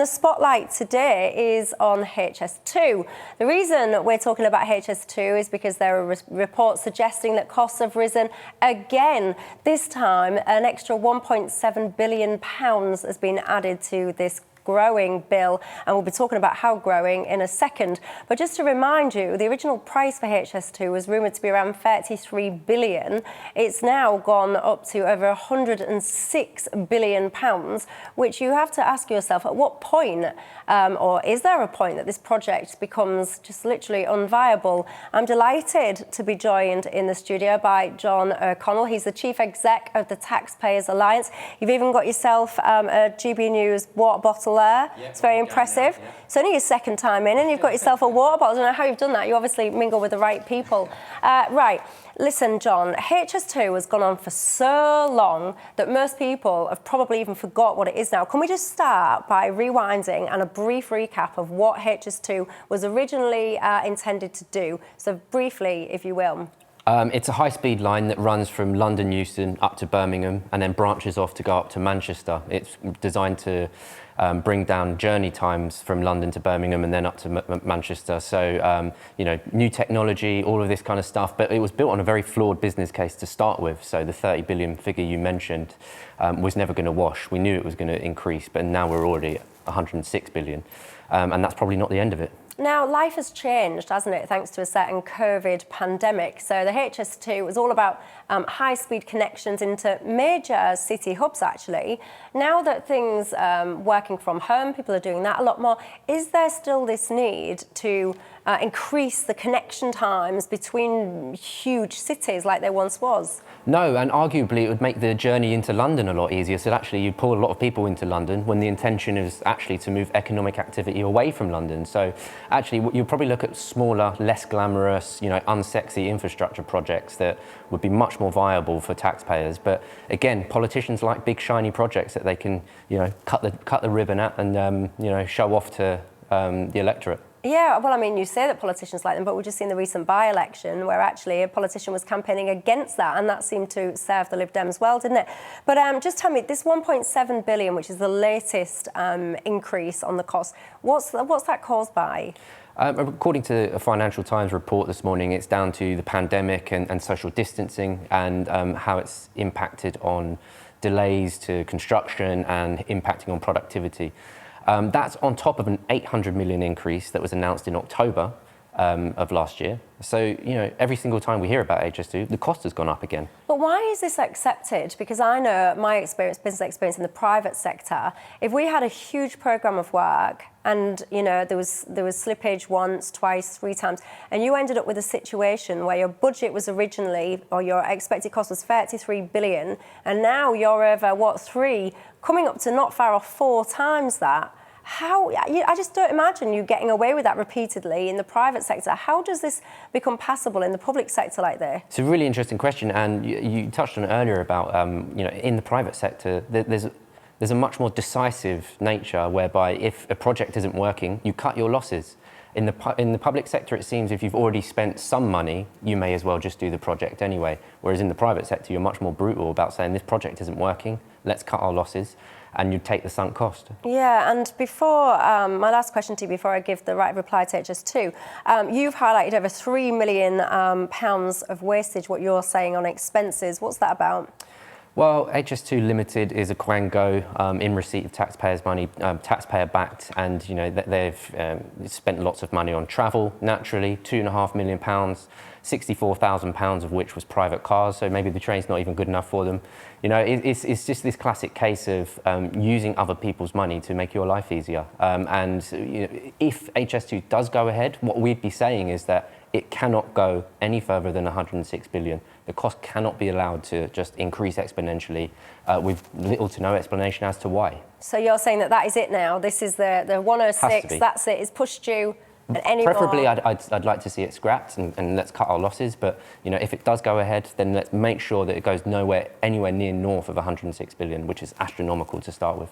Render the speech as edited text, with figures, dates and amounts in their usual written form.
The spotlight today is on HS2. The reason we're talking about HS2 is because there are reports suggesting that costs have risen again. This time, an extra £1.7 billion has been added to this growing bill, and we'll be talking about how growing in a second. But just to remind you, the original price for HS2 was rumoured to be around £33 billion. It's now gone up to over £106 billion, which you have to ask yourself, at what point, or is there a point that this project becomes just literally unviable? I'm delighted to be joined in the studio by John O'Connell. He's the Chief Exec of the Taxpayers Alliance. You've even got yourself a GB News water bottle there. Yeah, it's very impressive. Now, yeah. It's only your second time in and you've got yourself a water bottle. I don't know how you've done that. You obviously mingle with the right people. Right. Listen, John, HS2 has gone on for so long that most people have probably even forgot what it is now. Can we just start by rewinding and a brief recap of what HS2 was originally intended to do? So briefly, if you will. It's a high-speed line that runs from London Euston up to Birmingham and then branches off to go up to Manchester. It's designed to bring down journey times from London to Birmingham and then up to Manchester. So, you know, new technology, all of this kind of stuff, but it was built on a very flawed business case to start with. So the 30 billion figure you mentioned was never going to wash. We knew it was going to increase, but now we're already at 106 billion. And that's probably not the end of it. Now, life has changed, hasn't it, thanks to a certain COVID pandemic. So the HS2 was all about high-speed connections into major city hubs, actually. Now that things working from home, people are doing that a lot more, is there still this need to increase the connection times between huge cities like there once was? No, and arguably it would make the journey into London a lot easier. So actually you'd pull a lot of people into London when the intention is actually to move economic activity away from London. So actually you'll probably look at smaller, less glamorous, you know, unsexy infrastructure projects that would be much more viable for taxpayers. But again, politicians like big shiny projects that they can, you know, cut the ribbon at and you know, show off to the electorate. Yeah, well, I mean, you say that politicians like them, but we've just seen the recent by-election where actually a politician was campaigning against that, and that seemed to serve the Lib Dems well, didn't it? But just tell me, this 1.7 billion, which is the latest increase on the cost, what's that caused by? According to a Financial Times report this morning, it's down to the pandemic and social distancing and how it's impacted on delays to construction and impacting on productivity. That's on top of an 800 million increase that was announced in October of last year. So, you know, every single time we hear about HS2, the cost has gone up again. But why is this accepted? Because I know my experience, business experience in the private sector, if we had a huge programme of work and, you know, there was slippage once, twice, 3 times, and you ended up with a situation where your budget was originally, or your expected cost was 33 billion, and now you're over, what, 3, coming up to not far off 4 times that. How, I just don't imagine you getting away with that repeatedly in the private sector. How does this become passable in the public sector like this? It's a really interesting question, and you touched on it earlier about, you know, in the private sector, there's a much more decisive nature whereby if a project isn't working, you cut your losses. In the public sector, it seems if you've already spent some money, you may as well just do the project anyway. Whereas in the private sector, you're much more brutal about saying this project isn't working, let's cut our losses, and you take the sunk cost. Yeah, and before, my last question to you before I give the right reply to HS2, you've highlighted over £3 million of wastage, what you're saying on expenses. What's that about? Well, HS2 Limited is a quango in receipt of taxpayers' money, taxpayer-backed, and you know they've spent lots of money on travel. Naturally, £2.5 million, £64,000 of which was private cars. So maybe the train's not even good enough for them. You know, it's just this classic case of using other people's money to make your life easier. And you know, if HS2 does go ahead, what we'd be saying is that it cannot go any further than 106 billion. The cost cannot be allowed to just increase exponentially with little to no explanation as to why. So you're saying that is it now? This is the 106, that's it, it's pushed you Preferably, I'd like to see it scrapped and let's cut our losses. But you know, if it does go ahead, then let's make sure that it goes anywhere near north of 106 billion, which is astronomical to start with.